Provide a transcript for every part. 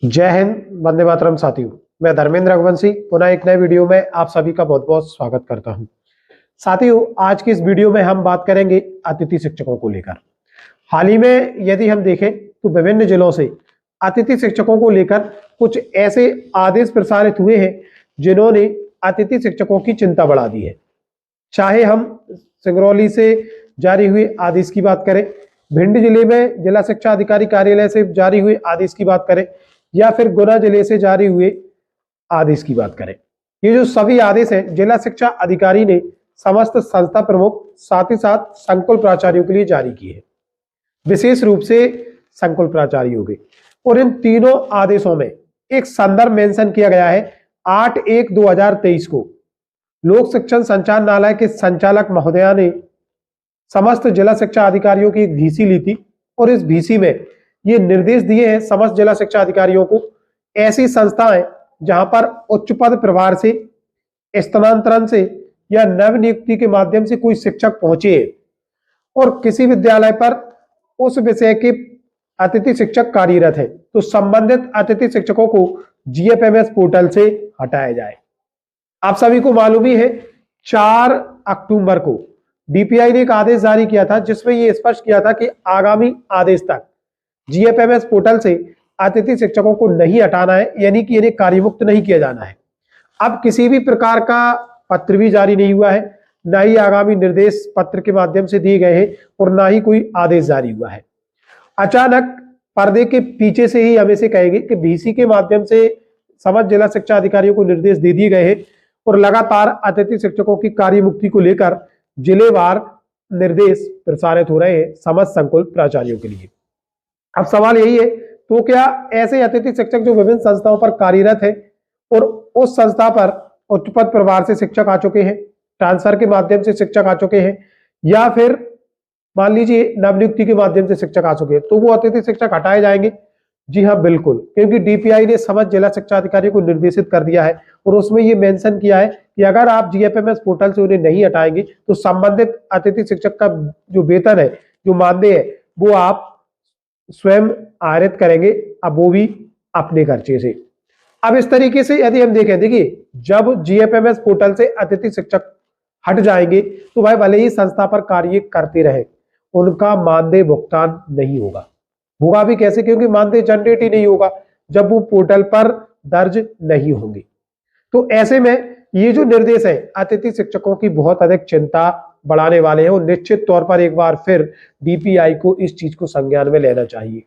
जय हिंद, वंदे मातरम साथियों। मैं धर्मेंद्र रघुवंशी पुनः एक नए वीडियो में आप सभी का बहुत बहुत स्वागत करता हूं। साथियों, आज की इस वीडियो में हम बात करेंगे अतिथि शिक्षकों को लेकर। हाल ही में यदि हम देखें तो विभिन्न जिलों से अतिथि शिक्षकों को लेकर कुछ ऐसे आदेश प्रसारित हुए हैं जिन्होंने अतिथि शिक्षकों की चिंता बढ़ा दी है। चाहे हम सिंगरौली से जारी हुए आदेश की बात करें, भिंड जिले में जिला शिक्षा अधिकारी कार्यालय से जारी हुए आदेश की बात करें, या फिर गुना जिले से जारी हुए आदेश की बात करें, ये जो सभी आदेश हैं जिला शिक्षा अधिकारी ने समस्त संस्था प्रमुख साथ ही साथ संकुल प्राचार्यों के लिए जारी किए हैं, विशेष रूप से संकुल प्राचार्यों के। और इन तीनों आदेशों में एक संदर्भ मेंशन किया गया है। 8/1/2023 को लोक शिक्षण संचालनालय के संचालक महोदया ने समस्त जिला शिक्षा अधिकारियों की एक VC ली थी और इस VC में ये निर्देश दिए हैं समस्त जिला शिक्षा अधिकारियों को, ऐसी संस्थाएं जहां पर उच्च पद प्रभार से, स्थानांतरण से या नव नियुक्ति के माध्यम से कोई शिक्षक पहुंचे और किसी विद्यालय पर उस विषय के अतिथि शिक्षक कार्यरत है तो संबंधित अतिथि शिक्षकों को GFMS पोर्टल से हटाया जाए। आप सभी को मालूम ही है 4 अक्टूबर को DPI ने एक आदेश जारी किया था जिसमें यह स्पष्ट किया था कि आगामी आदेश तक GFMS पोर्टल से अतिथि शिक्षकों को नहीं हटाना है, यानी कि इन्हें कार्यमुक्त नहीं किया जाना है। अब किसी भी प्रकार का पत्र भी जारी नहीं हुआ है, ना ही आगामी निर्देश पत्र के माध्यम से दिए गए हैं और ना ही कोई आदेश जारी हुआ है। अचानक पर्दे के पीछे से ही हम इसे कहेंगे कि VC के माध्यम से समस्त जिला शिक्षा अधिकारियों को निर्देश दे दिए गए हैं और लगातार अतिथि शिक्षकों की कार्यमुक्ति को लेकर जिलेवार निर्देश प्रसारित हो रहे हैं समस्त संकुल प्राचार्यों के लिए। अब सवाल यही है, तो क्या ऐसे अतिथि शिक्षक जो विभिन्न संस्थाओं पर कार्यरत है और उस संस्था पर उच्च पद प्रभार से शिक्षक आ चुके हैं, ट्रांसफर के माध्यम से शिक्षक आ चुके हैं, या फिर मान लीजिए नवनियुक्ति के माध्यम से शिक्षक आ चुके हैं, तो वो अतिथि शिक्षक हटाए जाएंगे? जी हाँ, बिल्कुल, क्योंकि DPI ने समस्त जिला शिक्षा अधिकारियों को निर्देशित कर दिया है और उसमें ये मेंशन किया है कि अगर आप GFMS पोर्टल से उन्हें नहीं हटाएंगे तो संबंधित अतिथि शिक्षक का जो वेतन है, जो मानदेय है, वो आप स्वयं आहरित करेंगे, अब वो भी अपने खर्चे से। अब इस तरीके से यदि हम देखें, देखिए जब GFMS पोर्टल से अतिथि शिक्षक हट जाएंगे तो भाई भले ही संस्था पर कार्य करते रहे, उनका मानदेय भुगतान नहीं होगा। होगा भी कैसे? क्योंकि मानदेय जनरेट ही नहीं होगा जब वो पोर्टल पर दर्ज नहीं होंगे। तो ऐसे में ये जो निर्देश है अतिथि शिक्षकों की बहुत अधिक चिंता बढ़ाने वाले हैं और निश्चित तौर पर एक बार फिर DPI को इस चीज को संज्ञान में लेना चाहिए,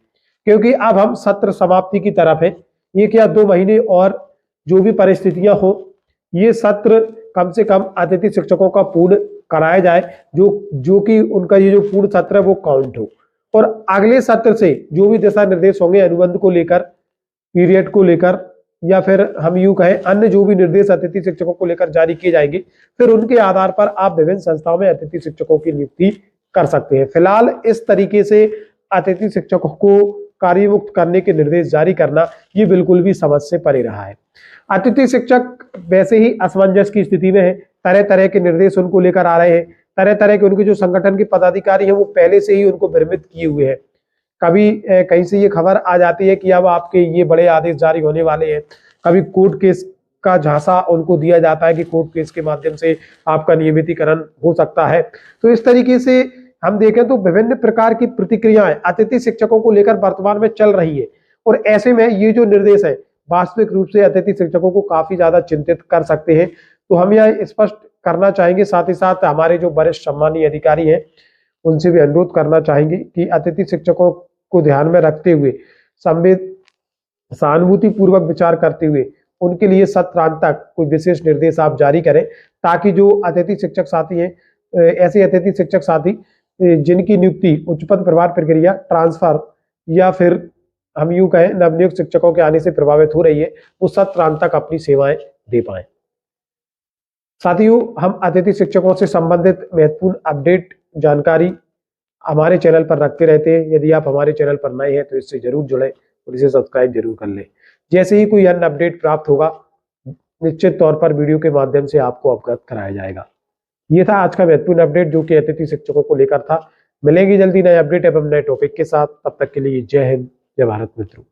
क्योंकि अब हम सत्र समाप्ति की तरफ है। 1 या 2 महीने और जो भी परिस्थितियां हो, ये सत्र कम से कम अतिथि शिक्षकों का पूर्ण कराया जाए, जो कि उनका ये जो पूर्ण सत्र है वो काउंट हो, और अगले सत्र से जो भी दिशा निर्देश होंगे अनुबंध को लेकर, पीरियड को लेकर, या फिर हम यूं कहें अन्य जो भी निर्देश अतिथि शिक्षकों को लेकर जारी किए जाएंगे, फिर उनके आधार पर आप विभिन्न संस्थाओं में अतिथि शिक्षकों की नियुक्ति कर सकते हैं। फिलहाल इस तरीके से अतिथि शिक्षकों को कार्यमुक्त करने के निर्देश जारी करना ये बिल्कुल भी समझ से परे रहा है। अतिथि शिक्षक वैसे ही असमंजस की स्थिति में है, तरह तरह के निर्देश उनको लेकर आ रहे हैं, तरह तरह के उनके जो संगठन के पदाधिकारी हैं वो पहले से ही उनको भ्रमित किए हुए हैं। कभी कहीं से ये खबर आ जाती है कि अब आपके ये बड़े आदेश जारी होने वाले हैं, कभी कोर्ट केस का झांसा उनको दिया जाता है कि कोर्ट केस के माध्यम से आपका नियमितीकरण हो सकता है। तो इस तरीके से हम देखें तो विभिन्न प्रकार की प्रतिक्रियाएं अतिथि शिक्षकों को लेकर वर्तमान में चल रही है, और ऐसे में ये जो निर्देश है वास्तविक रूप से अतिथि शिक्षकों को काफी ज्यादा चिंतित कर सकते हैं। तो हम यह स्पष्ट करना चाहेंगे, साथ ही साथ हमारे जो वरिष्ठ सम्मानीय अधिकारी हैं उनसे भी अनुरोध करना चाहेंगे कि अतिथि शिक्षकों को ध्यान में रखते हुए, सहानुभूति पूर्वक विचार करते हुए उनके लिए सत्रांत तक कोई विशेष निर्देश आप जारी करें, ताकि जो अतिथि शिक्षक साथी हैं, ऐसे अतिथि शिक्षक साथी जिनकी नियुक्ति उच्च पद प्रभार प्रक्रिया, ट्रांसफर या फिर हम यूं कहें नवनियुक्त शिक्षकों के आने से प्रभावित हो रही है, वो सत्रांत तक अपनी सेवाएं दे पाए। साथियों, हम अतिथि शिक्षकों से संबंधित महत्वपूर्ण अपडेट जानकारी हमारे चैनल पर रखते रहते हैं। यदि आप हमारे चैनल पर नए हैं तो इससे जरूर जुड़ें और इसे सब्सक्राइब जरूर कर लें। जैसे ही कोई अन्य अपडेट प्राप्त होगा निश्चित तौर पर वीडियो के माध्यम से आपको अवगत कराया जाएगा। ये था आज का महत्वपूर्ण अपडेट जो कि अतिथि शिक्षकों को लेकर था। मिलेंगे जल्दी नए अपडेट एवं नए टॉपिक के साथ, तब तक के लिए जय हिंद, जय भारत मित्रों।